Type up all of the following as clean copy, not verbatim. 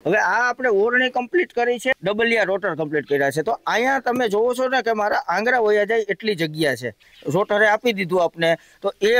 હવે આ આપણે ઓરણી કમ્પ્લીટ કરી છે, ડબલિયા રોટર કમ્પ્લીટ કર્યા છે. તો અહીંયા તમે જોવો છો ને કે મારા આંગળા વયા જાય એટલી જગ્યા છે. રોટરે આપી દીધું આપણે, તો એ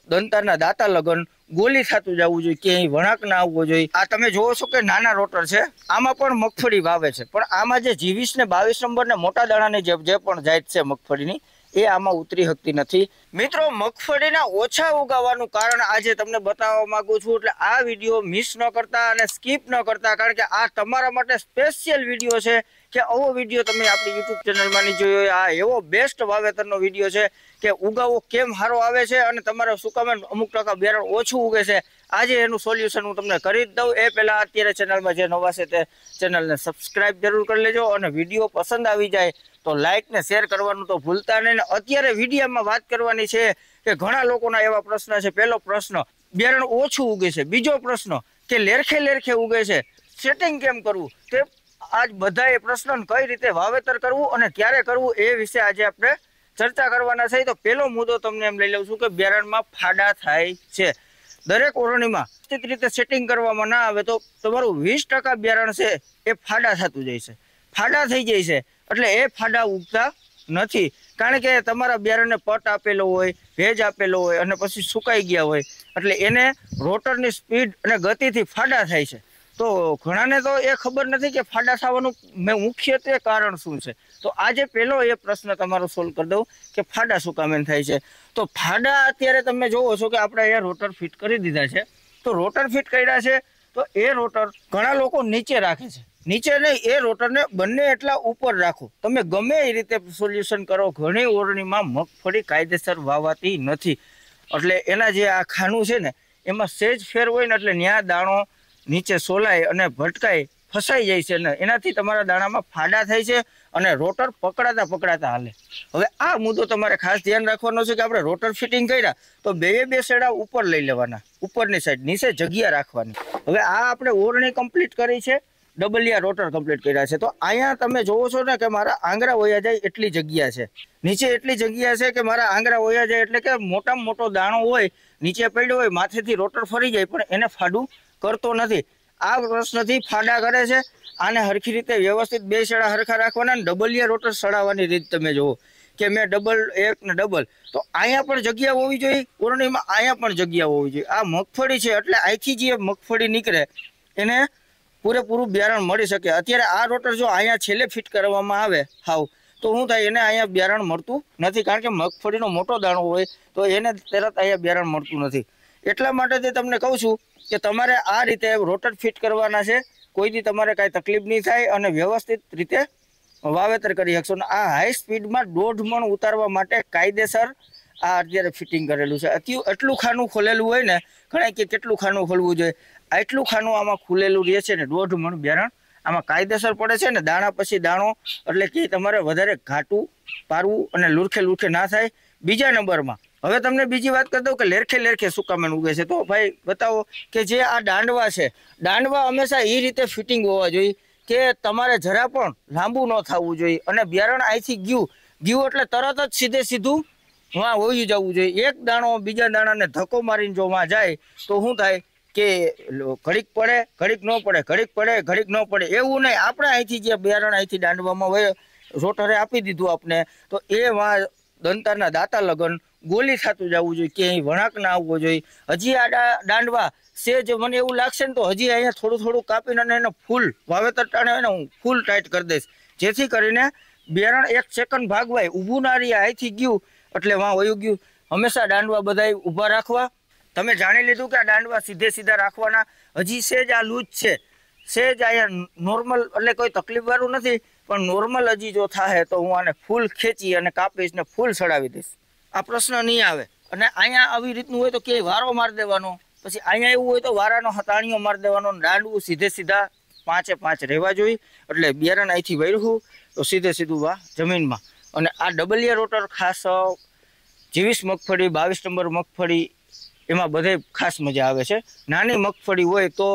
દંતારના દાતા લગન ગોલી થતું જવું જોઈએ, ક્યાંય વળાંક ના આવવો જોઈએ. આ તમે જોવો છો કે નાના રોટર છે, આમાં પણ મગફળી વાવે છે, પણ આમાં જે 22 ને 22 નંબર ને મોટા દાણાની જે પણ જાત છે મગફળીની, એ આમાં ઉતરી શકતી નથી. મિત્રો, મગફળીના ઓછા ઉગાવવાનું કારણ આજે તમને બતાવવા માંગુ છું, એટલે આ વિડીયો મિસ ન કરતા અને સ્કીપ ન કરતા, કારણ કે આ તમારા માટે સ્પેશિયલ વિડીયો છે કે આવો વિડીયો તમે આપણી યુટ્યુબ ચેનલમાં નહીં જોયો હોય. આ એવો બેસ્ટ વાવેતરનો વિડીયો છે કે ઉગાવો કેમ સારો આવે છે અને તમારે શું કામ અમુક ટકા બિયારણ ઓછું ઉગે છે. આજે એનું સોલ્યુશન હું તમને કરી જ દઉં. એ પહેલાં અત્યારે ચેનલમાં જે નવા છે તે ચેનલને સબસ્ક્રાઈબ જરૂર કરી લેજો, અને વિડીયો પસંદ આવી જાય તો લાઇક ને શેર કરવાનું તો ભૂલતા નહીં. અત્યારે વિડીયોમાં વાત કરવાની છે કે ઘણા લોકોના એવા પ્રશ્ન છે. પહેલો પ્રશ્ન, બિયારણ ઓછું ઉગે છે. બીજો પ્રશ્ન કે લેરખે ઉગે છે, સેટિંગ કેમ કરવું? તે આજ બધા એ પ્રશ્નો કઈ રીતે વાવેતર કરવું અને ક્યારે કરવું એ વિશે આજે આપણે ચર્ચા કરવાના છે. તો પહેલો મુદ્દો તમને એમ લઈ લઉં છું કે બિયારણમાં ફાડા થાય છે. દરેક ઓરણીમાં વ્યવસ્થિત રીતે સેટિંગ કરવામાં ના આવે તો તમારું 20% બિયારણ છે એ ફાડા થતું જાય છે, ફાડા થઈ જાય છે. એટલે એ ફાડા ઉગતા નથી, કારણ કે તમારા બિયારણને પટ આપેલો હોય, ભેજ આપેલો હોય અને પછી સુકાઈ ગયા હોય, એટલે એને રોટરની સ્પીડ અને ગતિથી ફાડા થાય છે. તો ઘણાને તો એ ખબર નથી કે ફાડા થવાનું મુખ્યત્વે કારણ શું છે. તો આજે પહેલો એ પ્રશ્ન તમારો સોલ્વ કરી દઉં કે ફાડા શું કામ થાય છે. તો ફાડા અત્યારે તમે જોવો છો કે આપણે અહીંયા રોટર ફિટ કરી દીધા છે. તો રોટર ફિટ કર્યા છે, તો એ રોટર ઘણા લોકો નીચે રાખે છે. નીચે નહીં, એ રોટરને બંને એટલા ઉપર રાખો. તમે ગમે એ રીતે સોલ્યુશન કરો, ઘણી ઓરણીમાં મગફળી કાયદેસર વાવાતી નથી. એટલે એના જે આ ખાનું છે ને, એમાં સેજ ફેર હોય ને, એટલે ન્યા દાણો નીચે સોલાય અને ભટકાય, ફસાઈ જાય છે, ને એનાથી તમારા દાણામાં ફાડા થાય છે અને રોટર પકડાતા હાલે. હવે આ મુદ્દો તમારે ખાસ ધ્યાન રાખવાનો છે કે આપણે રોટર ફિટિંગ કર્યા તો બે શેડા ઉપર લઈ લેવાના, ઉપરની સાઈડ, નીચે જગ્યા રાખવાની. હવે આ આપણે ઓરણી કમ્પ્લીટ કરી છે, ડબલિયા રોટર કમ્પ્લીટ કર્યા છે. તો અહીંયા તમે જોવો છો ને કે મારા આંગળા વયા જાય એટલી જગ્યા છે, નીચે એટલી જગ્યા છે કે મારા આંગળા વયા જાય, એટલે કે મોટામાં મોટો દાણો હોય નીચે પડ્યો હોય, માથેથી રોટર ફરી જાય પણ એને ફાડું કરતો નથી. આ પ્રશ્નથી ફાડા કરે છે. આને હરખી રીતે વ્યવસ્થિત બે શેડા હરખા રાખવાના. ડબલિયા રોટર સડાવવાની રીત તમે જુઓ કે મેં ડબલ એક ને ડબલ, તો અહીંયા પણ જગ્યા હોવી જોઈએ ઓરણીમાં, અહીંયા પણ જગ્યા હોવી જોઈએ. આ મગફળી છે એટલે અહીંથી જે મગફળી નીકળે એને પૂરેપૂરું બિયારણ મળી શકે. અત્યારે આ રોટર જો અહીંયા છેલ્લે ફિટ કરવામાં આવે હાવ, તો શું થાય, એને અહીંયા બિયારણ મળતું નથી, કારણ કે મગફળીનો મોટો દાણો હોય તો એને તરત અહીંયા બિયારણ મળતું નથી. એટલા માટે તે તમને કહું છું કે તમારે આ રીતે રોટર ફિટ કરવાના છે. કોઈથી તમારે કાંઈ તકલીફ નહીં થાય અને વ્યવસ્થિત રીતે વાવેતર કરી શકશો. ને આ હાઈ સ્પીડમાં 1.5 મણ ઉતારવા માટે કાયદેસર આ અત્યારે ફિટિંગ કરેલું છે. એટલું ખાનું ખોલેલું હોય ને, ઘણા કે કેટલું ખાનું ખોલવું જોઈએ, આટલું ખાનું આમાં ખુલેલું રહે છે ને, 1.5 મણ બિયારણ આમાં કાયદેસર પડે છે. ને દાણા પછી દાણો, એટલે કે તમારે વધારે ઘાટું પારવું અને લુરખે ના થાય. બીજા નંબરમાં હવે તમને બીજી વાત કરી દઉં કે લેરખે શું કામ ઉગે છે. તો ભાઈ બતાવો કે જે આ દાંડવા છે, દાંડવા હંમેશા એ રીતે ફિટિંગ હોવા જોઈએ કે તમારે જરા પણ લાંબુ ન થવું જોઈએ, અને બિયારણ અહીંથી ગયું એટલે તરત જ સીધું વાં હોઈ જવું જોઈએ. એક દાણો બીજા દાણાને ધક્કો મારીને જો વાં જાય તો શું થાય કે ઘડીક પડે, ઘડીક ન પડે, ઘડીક પડે, ઘડીક ન પડે, એવું નહીં. આપણે અહીંથી જે બિયારણ અહીંથી દાંડવામાં હોય, રોટરે આપી દીધું આપણે, તો એ વાં દંતારના દાતા લગન ગોલી થતું જવું જોઈએ, ક્યાંય વળાંક ના આવવો જોઈએ. હજી આ દાંડવા સેજ મને એવું લાગશે ને તો હજી અહીંયા થોડું કાપીને અને એને ફૂલ વાવેતર ટાણે એને હું ફૂલ ટાઈટ કરી દઈશ, જેથી કરીને બિયારણ 1 સેકન્ડ ભાગવાય, ઊભું ના રહી. અહીંથી ગયું એટલે વાં વયું ગયું. હંમેશા દાંડવા બધાય ઊભા રાખવા. તમે જાણી લીધું કે આ દાંડવા સીધા રાખવાના. હજી સેજ આ લૂજ છે, સેજ અહીંયા નોર્મલ, એટલે કોઈ તકલીફ વાળું નથી, પણ નોર્મલ હજી જો થાય તો હું આને ફૂલ ખેંચી અને કાપીશ ને ફૂલ ચડાવી દઈશ. આ પ્રશ્ન નહીં આવે. અને અહીંયા આવી રીતનું હોય તો ક્યાંય વારો મારી દેવાનો, પછી અહીંયા એવું હોય તો વારાનો હતાણીઓ મારી દેવાનો. દાંડવું સીધા 5 રહેવા જોઈએ, એટલે બિયારણ અહીંથી વળ્યું તો સીધું વા જમીનમાં. અને આ ડબલિયા રોટર ખાસ 22 મગફળી, 22 નંબર મગફળી, એમાં બધે ખાસ મજા આવે છે. નાની મગફળી હોય તો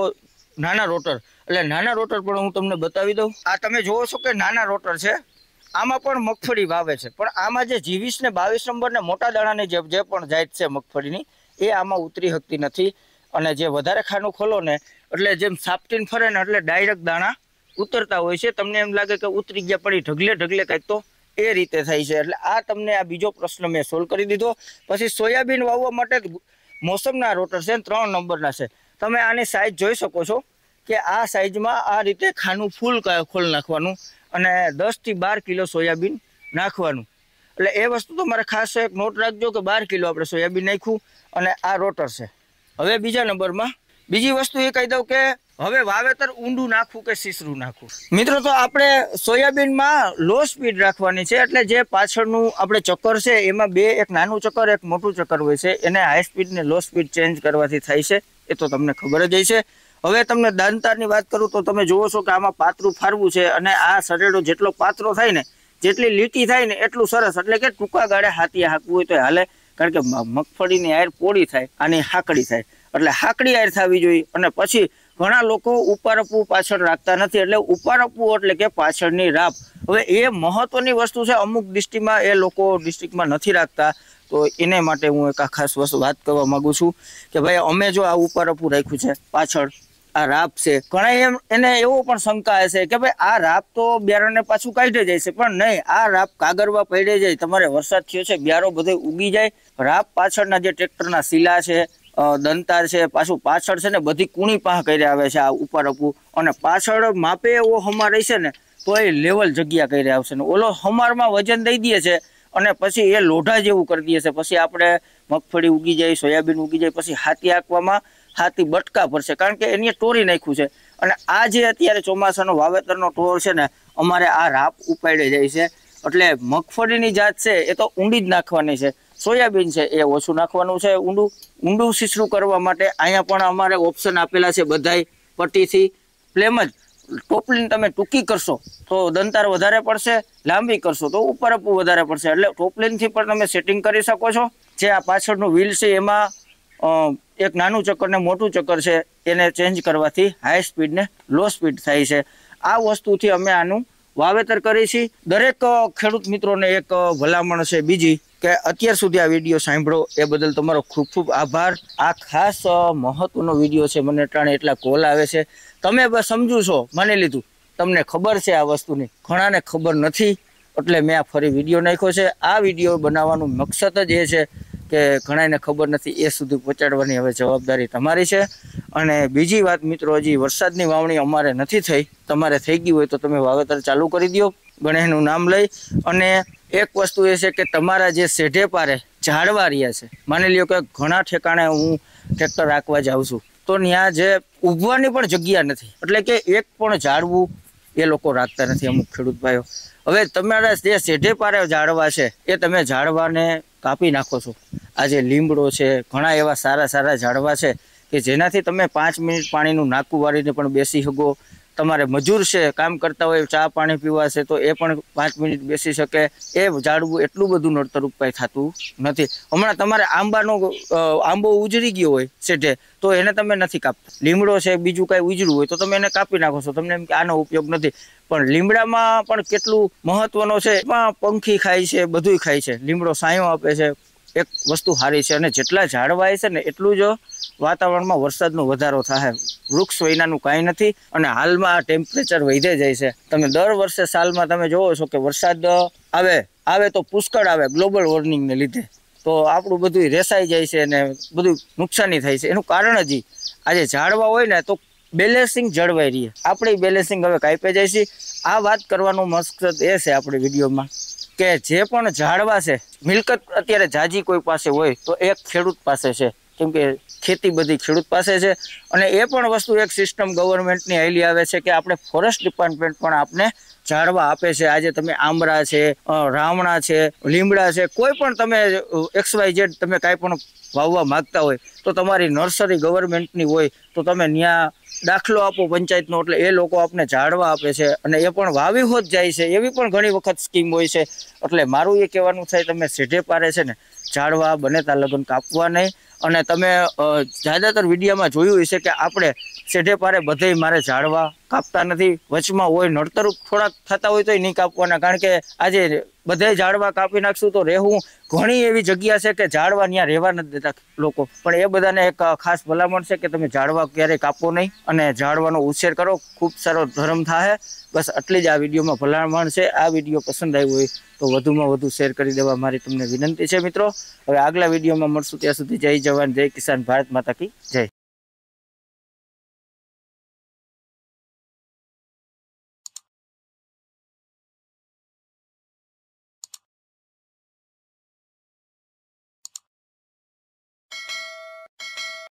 નાના રોટર, એટલે નાના રોટર પણ હું તમને બતાવી દઉં. આ તમે જોવો છો કે નાના રોટર છે, આમાં પણ મગફળી વાવે છે, પણ આમાં જે 22 ને 22 નંબર ને મોટા દાણાની જે પણ જાત છે મગફળીની, એ આમાં ઉતરી શકતી નથી. અને જે વધારે ખાનું ખોલો ને એટલે જેમ સાપટીને ફરે ને એટલે ડાયરેક્ટ દાણા ઉતરતા હોય છે, તમને એમ લાગે કે ઉતરી ગયા પડી ઢગલે ઢગલે કાંઈક તો એ રીતે થાય છે। એટલે આ તમને આ બીજો પ્રશ્ન મેં સોલ્વ કરી દીધો। પછી સોયાબીન વાવવા માટે મોસમના રોટર છે 3 નંબરના છે। તમે આની સાઈઝ જોઈ શકો છો કે આ સાઈઝમાં આ રીતે ખાનું ફૂલ ખોલ નાખવાનું અને 10 થી 12 કિલો સોયાબીન નાખવાનું। એટલે એ વસ્તુ તમારે ખાસ એક નોટ રાખજો કે 12 કિલો આપણે સોયાબીન નાખ્યું અને આ રોટર છે। હવે બીજા નંબરમાં બીજી વસ્તુ એ કહી દઉં કે હવે વાવેતર ઊંડું નાખવું કે સીસરું નાખવું। મિત્રો તો આપણે સોયાબીનમાં લો સ્પીડ રાખવાની છે, એટલે જે પાછળનું આપણે ચક્કર છે એમાં બે, એક નાનું ચક્કર એક મોટું ચક્કર હોય છે, એને હાઈ સ્પીડ ને લો સ્પીડ ચેન્જ કરવાથી થાય છે, એ તો તમને ખબર જ હશે। હવે તમને દાંતારની વાત કરું તો તમે જુઓ છો કે આમાં પાતળું ફારવું છે અને આ સરેડો જેટલો પાતળો થાય ને, જેટલી લીટી થાય ને એટલું સરસ, એટલે કે ટૂંકા ગાળે હાથીએ હાંકવું હોય તો હાલે, કારણ કે મગફળીની આયર પોળી થાય, આની હાકડી થાય, એટલે હાકડી આયર થવી જોઈએ। અને પછી ઘણા લોકો ઉપારપવું પાછળ રાખતા નથી, એટલે ઉપારપવું એટલે કે પાછળની રાપ। હવે એ મહત્વની વસ્તુ છે, અમુક ડિસ્ટ્રિક્ટમાં એ લોકો ડિસ્ટ્રિક્ટમાં નથી રાખતા, તો એને માટે હું એક આ ખાસ વસ્તુ વાત કરવા માંગુ છું કે ભાઈ અમે જો આ ઉપારપવું રાખ્યું છે, પાછળ આ રાપ છે, ઘણા એને એવો પણ શંકા હશે કે ભાઈ આ રાપ તો બિયારણને પાછું કાઢી જાય છે, પણ નહીં, આ રાપ કાગરવા પડે જાય, તમારે વરસાદ થયો છે, બિયારો બધે ઉગી જાય, રાપ પાછળના જે ટ્રેક્ટરના શીલા છે, દંતાર છે, પાછું પાછળ છે ને બધી કુણી પાહ કરી આવે છે આ ઉપારપવું, અને પાછળ માપે એવો હમાર રહેશે ને તો એ લેવલ જગ્યા કરી આવશે ને ઓલો હમારમાં વજન દઈ દે છે અને પછી એ લોઢા જેવું કરી દે છે, પછી આપણે મગફળી ઉગી જાય, સોયાબીન ઉગી જાય, પછી હાથી આંકવામાં હાથી બટકા પડશે, કારણ કે એને તોડી નાખ્યું છે। અને આ જે અત્યારે ચોમાસાનો વાવેતરનો ટોર છે ને, અમારે આ રાપ ઉપાડી જાય છે, એટલે મગફળીની જાત છે એ તો ઊંડી જ નાખવાની છે, સોયાબીન છે એ ઓછું નાખવાનું છે ઊંડું સીસરું કરવા માટે। અહીંયા પણ અમારે ઓપ્શન આપેલા છે બધાય, પટ્ટીથી પ્લેમ જ ટોપલીને તમે ટૂંકી કરશો તો દંતાર વધારે પડશે, લાંબી કરશો તો ઉપરપવું વધારે પડશે, એટલે ટોપલીનથી પણ તમે સેટિંગ કરી શકો છો। જે આ પાછળનું વ્હીલ છે એમાં એક નાનું ચક્કર ને મોટું ચક્કર છે, એને ચેન્જ કરવાથી હાઈ સ્પીડ ને લો સ્પીડ થાય છે। આ વસ્તુથી અમે આનું વાવેતર કરી છે। દરેક ખેડૂત મિત્રોને એક ભલામણ છે બીજી કે અત્યાર સુધી આ વિડીયો સાંભળો એ બદલ તમારો ખૂબ ખૂબ આભાર। આ ખાસ મહત્વનો વિડીયો છે, મને ટાણે એટલા કોલ આવે છે, તમે બસ સમજુ છો, માની લીધું તમને ખબર છે આ વસ્તુની, ઘણાને ખબર નથી, એટલે મેં આ ફરી વિડીયો નાખ્યો છે। આ વિડીયો બનાવવાનું મકસદ જ એ છે કે ઘણાને ખબર નથી એ સુધી પહોંચાડવાની હવે જવાબદારી તમારી છે। અને બીજી વાત મિત્રો, હજી વરસાદની વાવણી અમારે નથી થઈ, તમારે થઈ ગઈ હોય તો તમે વાવેતર ચાલુ કરી દો ગણેશનું નામ લઈ। અને એક વસ્તુ એ છે કે તમારા જે સેઢે પારે ઝાડવા રહ્યા છે, માની લ્યો કે ઘણા ઠેકાણે હું ટ્રેક્ટર રાખવા જાઉં છું તો ત્યાં જે ઉગવાની પણ જગ્યા નથી, એટલે કે એક પણ ઝાડવું એ લોકો રાખતા નથી અમુક ખેડૂત ભાઈઓ। હવે તમારા જે સેઢે પારે ઝાડવા છે એ તમે ઝાડવાને કાપી નાખો છો। આજે લીમડો છે, ઘણા એવા સારા સારા ઝાડવા છે કે જેનાથી તમે 5 મિનિટ પાણીનું નાકું વાળીને પણ બેસી શકો। તમારે મજૂર છે, કામ કરતા હોય, ચા પાણી પીવા છે તો એ પણ 5 મિનિટ બેસી શકે। એ ઝાડવું એટલું બધું નડતર ઉપાય થતું નથી। હમણાં તમારે આંબો ઉજળી ગયો હોય સેઠે તો એને તમે નથી કાપતા, લીમડો છે બીજું કાંઈ ઉજળું હોય તો તમે એને કાપી નાખો છો, તમને એમ કે આનો ઉપયોગ નથી, પણ લીમડામાં પણ કેટલું મહત્વનો છે, એમાં પંખી ખાય છે, બધુંય ખાય છે, લીમડો છાંયો આપે છે, એક વસ્તુ સારી છે। અને જેટલા ઝાડવા છે ને એટલું જ વાતાવરણમાં વરસાદનો વધારો થાય, વૃક્ષ વિનાનું કાંઈ નથી। અને હાલમાં ટેમ્પરેચર વધે જાય છે, તમે દર વર્ષે સાલમાં તમે જોવો છો કે વરસાદ આવે તો પુષ્કળ આવે, ગ્લોબલ વોર્મિંગને લીધે તો આપણું બધું રેસાઈ જાય છે અને બધું નુકસાની થાય છે। એનું કારણ જ આજે ઝાડવા હોય ને તો બેલેન્સિંગ જળવાઈ રહીએ, આપણી બેલેન્સિંગ હવે કાપી જાય છે। આ વાત કરવાનો મકસદ એ છે આપણે વિડીયોમાં કે જે પણ ઝાડવા છે, મિલકત અત્યારે જાજી કોઈ પાસે હોય તો એક ખેડૂત પાસે છે, કેમ કે ખેતી બધી ખેડૂત પાસે છે। અને એ પણ વસ્તુ એક સિસ્ટમ ગવર્મેન્ટની હાલી આવે છે કે આપણે ફોરેસ્ટ ડિપાર્ટમેન્ટ પણ આપણે ઝાડવા આપે છે। આજે તમે આંબળા છે, રાવણા છે, લીમડા છે, કોઈ પણ તમે XYZ તમે કાંઈ પણ વાવવા માગતા હોય તો તમારી નર્સરી ગવર્મેન્ટની હોય તો તમે ત્યાં દાખલો આપો પંચાયતનો, એટલે એ લોકો આપણે ઝાડવા આપે છે અને એ પણ વાવી હોત જાય છે, એવી પણ ઘણી વખત સ્કીમ હોય છે। એટલે મારું એ કહેવાનું થાય, તમે સેઢે પારે છે ને ઝાડવા બને ત્યાં લગન કાપવા નહીં। અને તમે જ્યાદાતર વિડીયોમાં જોયું હશે કે આપણે સેઢે પારે બધે મારે ઝાડવા કાપતા નથી, વચમાં હોય નડતરૂપ થોડાક થતા હોય તો નહીં કાપવાના, કારણ કે આજે બધે ઝાડવા કાપી નાખશું તો રહેવું ઘણી એવી જગ્યા છે કે ઝાડવા ત્યાં રહેવા નથી દેતા લોકો, પણ એ બધાને એક ખાસ ભલામણ છે કે તમે ઝાડવા ક્યારેય કાપો નહીં અને ઝાડવાનો ઉછેર કરો, ખૂબ સારો ધર્મ થાય। બસ આટલી જ આ વિડીયોમાં ભલામણ છે। આ વિડીયો પસંદ આવ્યો હોય તો વધુમાં વધુ શેર કરી દેવા મારી તમને વિનંતી છે મિત્રો। હવે આગલા વિડીયોમાં મળશું, ત્યાં સુધી જય જવાન જય કિસાન, ભારત માતા કી જય।